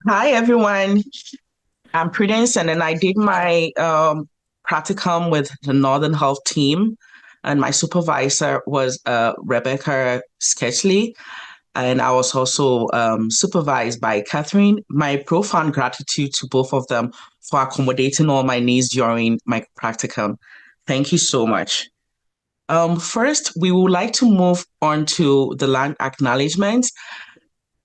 Hi, everyone. I'm Prudence, and then I did my practicum with the Northern Health team, and my supervisor was Rebecca Sketchley, and I was also supervised by Catherine. My profound gratitude to both of them for accommodating all my needs during my practicum. Thank you so much. First, we would like to move on to the land acknowledgements.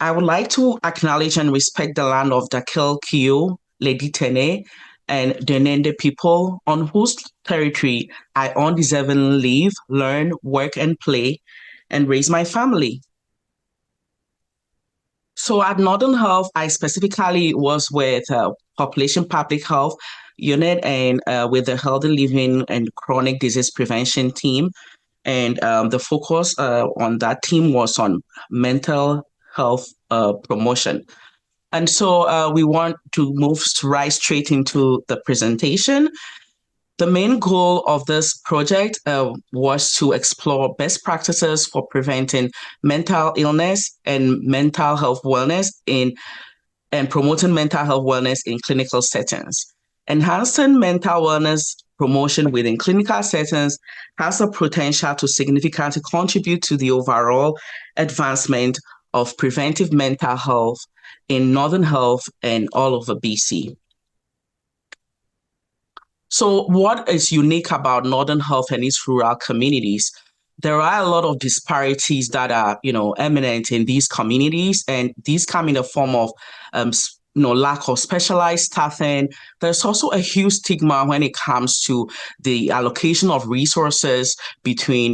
I would like to acknowledge and respect the land of Dakel Kio, Lady Tene, and the Nende people on whose territory I undeservingly live, learn, work, and play, and raise my family. So at Northern Health, I specifically was with Population Public Health Unit and with the Healthy Living and Chronic Disease Prevention team. And the focus on that team was on mental health promotion. And so we want to move right straight into the presentation. The main goal of this project was to explore best practices for preventing mental illness and mental health wellness in and promoting mental health wellness in clinical settings. Enhancing mental wellness promotion within clinical settings has the potential to significantly contribute to the overall advancement of preventive mental health in Northern Health and all over BC. So, what is unique about Northern Health and its rural communities? There are a lot of disparities that are, eminent in these communities, and these come in the form of, lack of specialized staffing. There's also a huge stigma when it comes to the allocation of resources between,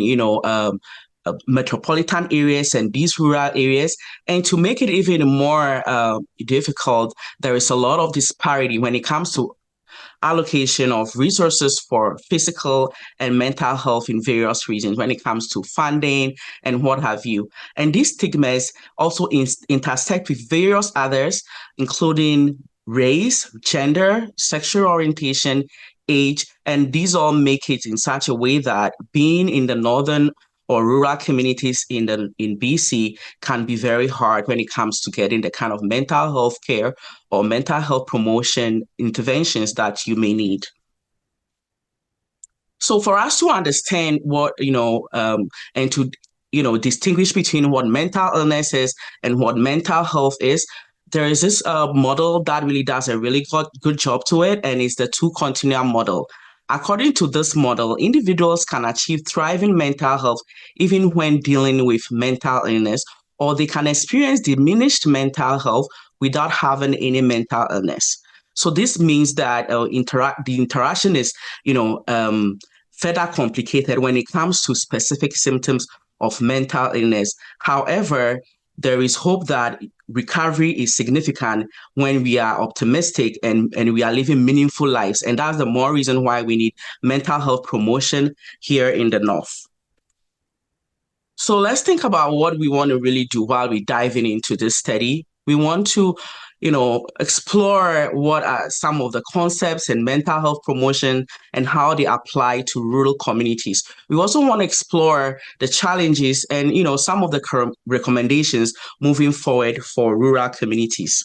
metropolitan areas and these rural areas. And to make it even more difficult, there is a lot of disparity when it comes to allocation of resources for physical and mental health in various regions when it comes to funding and what have you. And these stigmas also intersect with various others, including race, gender, sexual orientation, age, and these all make it in such a way that being in the northern or rural communities in BC can be very hard when it comes to getting the kind of mental health care or mental health promotion interventions that you may need. So for us to understand what, and to, distinguish between what mental illness is and what mental health is, there is this model that really does a really good job to it, and it's the two continuum model. According to this model, individuals can achieve thriving mental health even when dealing with mental illness, or they can experience diminished mental health without having any mental illness. So this means that the interaction is, further complicated when it comes to specific symptoms of mental illness. However, there is hope that recovery is significant when we are optimistic and we are living meaningful lives. And that's the more reason why we need mental health promotion here in the North. So let's think about what we want to really do while we're diving into this study. We want to, explore what are some of the concepts in mental health promotion and how they apply to rural communities. We also want to explore the challenges and, some of the current recommendations moving forward for rural communities.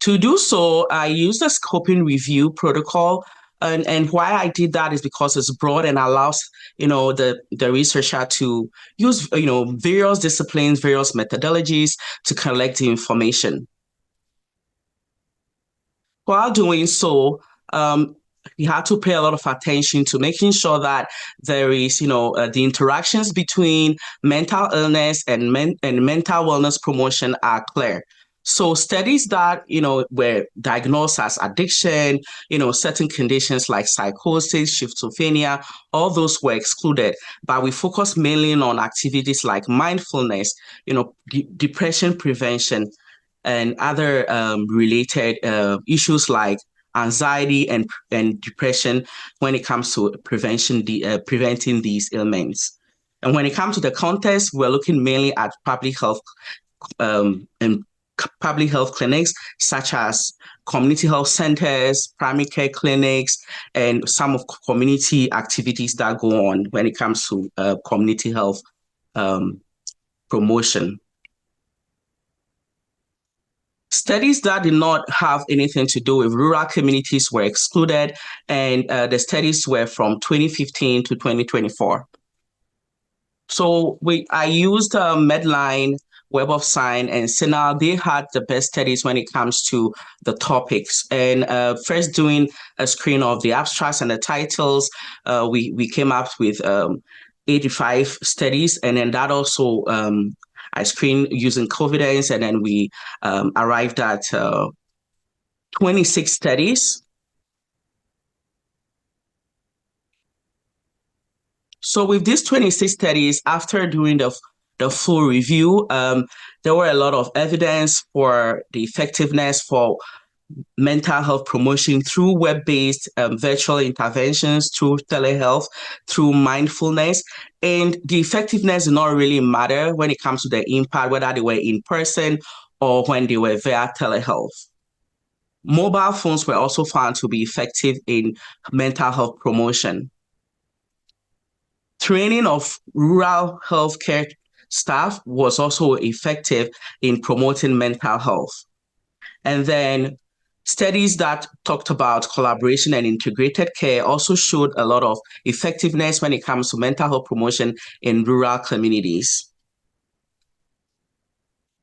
To do so, I used the scoping review protocol. And why I did that is because it's broad and allows, the researcher to use, various disciplines, various methodologies to collect the information. While doing so, you have to pay a lot of attention to making sure that there is, the interactions between mental illness and mental wellness promotion are clear. So studies that, were diagnosed as addiction, certain conditions like psychosis, schizophrenia, all those were excluded. But we focus mainly on activities like mindfulness, depression prevention, and other related issues like anxiety and depression when it comes to preventing these ailments. And when it comes to the context, we're looking mainly at and public health clinics, such as community health centers, primary care clinics, and some of community activities that go on when it comes to community health promotion. Studies that did not have anything to do with rural communities were excluded, and the studies were from 2015 to 2024. So I used Medline, Web of Science, and Sinal. They had the best studies when it comes to the topics. And first doing a screen of the abstracts and the titles, we came up with 85 studies, and then that also I screened using Covidence, and then we arrived at 26 studies. So with these 26 studies, after doing the full review, there were a lot of evidence for the effectiveness for mental health promotion through web-based virtual interventions, through telehealth, through mindfulness. And the effectiveness did not really matter when it comes to the impact, whether they were in person or when they were via telehealth. Mobile phones were also found to be effective in mental health promotion. Training of rural healthcare staff was also effective in promoting mental health. And then studies that talked about collaboration and integrated care also showed a lot of effectiveness when it comes to mental health promotion in rural communities.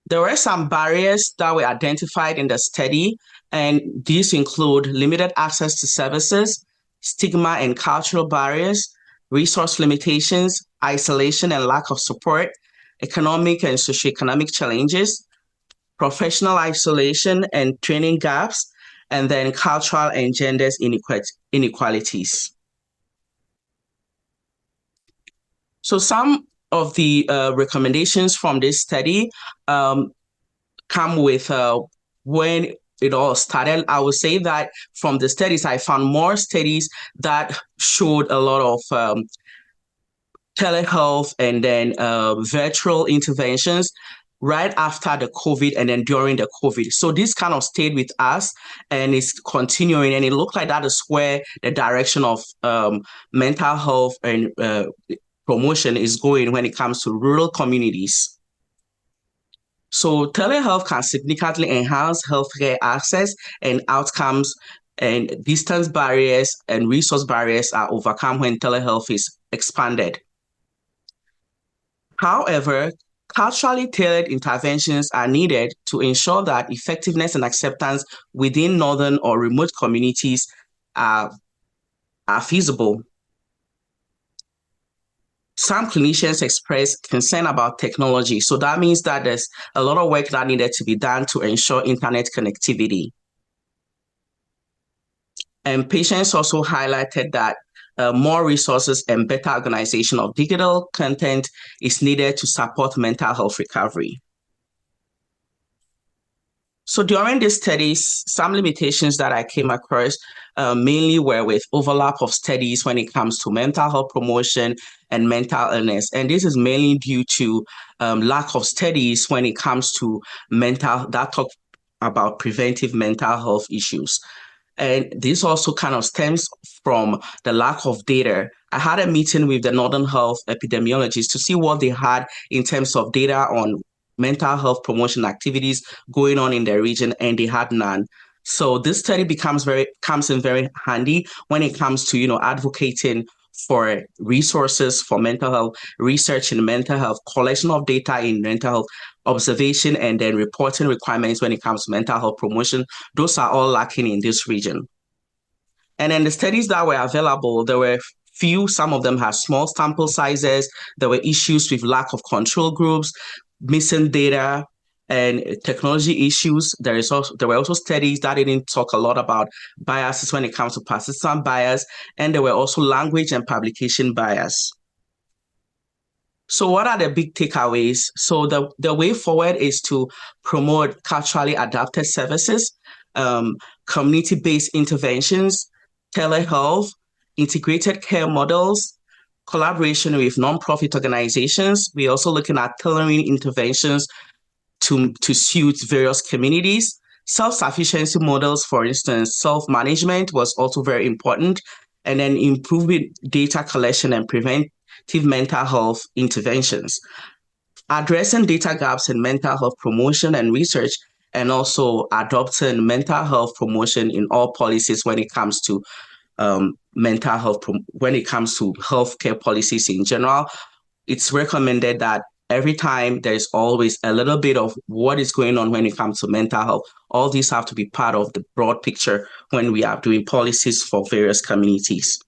There were some barriers that were identified in the study, and these include limited access to services, stigma and cultural barriers, resource limitations, isolation and lack of support, economic and socioeconomic challenges, professional isolation and training gaps, and then cultural and gender inequalities. So some of the recommendations from this study come with when it all started. I would say that from the studies, I found more studies that showed a lot of telehealth and then virtual interventions right after the COVID and then during the COVID. So this kind of stayed with us and it's continuing. And it looked like that is where the direction of mental health and promotion is going when it comes to rural communities. So telehealth can significantly enhance healthcare access and outcomes, and distance barriers and resource barriers are overcome when telehealth is expanded. However, culturally tailored interventions are needed to ensure that effectiveness and acceptance within northern or remote communities are feasible. Some clinicians express concern about technology. So that means that there's a lot of work that needed to be done to ensure internet connectivity. And patients also highlighted that more resources and better organization of digital content is needed to support mental health recovery. So during these studies, some limitations that I came across mainly were with overlap of studies when it comes to mental health promotion and mental illness. And this is mainly due to lack of studies when it comes to that talk about preventive mental health issues. And this also kind of stems from the lack of data. I had a meeting with the Northern Health epidemiologists to see what they had in terms of data on mental health promotion activities going on in their region, and they had none. So this study comes in very handy when it comes to advocating for resources for mental health research in mental health, collection of data in mental health, observation, and then reporting requirements when it comes to mental health promotion. Those are all lacking in this region. And then the studies that were available, there were few. Some of them had small sample sizes. There were issues with lack of control groups, missing data, and technology issues. There were also studies that didn't talk a lot about biases when it comes to participant bias, and there were also language and publication bias. So what are the big takeaways? So the way forward is to promote culturally adapted services, community-based interventions, telehealth, integrated care models, collaboration with nonprofit organizations. We're also looking at tailoring interventions to suit various communities. Self-sufficiency models, for instance, self-management was also very important. And then improving data collection and preventive mental health interventions. Addressing data gaps in mental health promotion and research and also adopting mental health promotion in all policies when it comes to mental health, when it comes to healthcare policies in general. It's recommended that every time there's always a little bit of what is going on when it comes to mental health. All these have to be part of the broad picture when we are doing policies for various communities.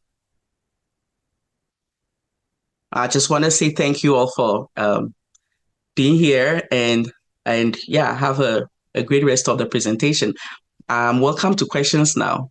I just want to say thank you all for being here and yeah, have a great rest of the presentation. Welcome to questions now.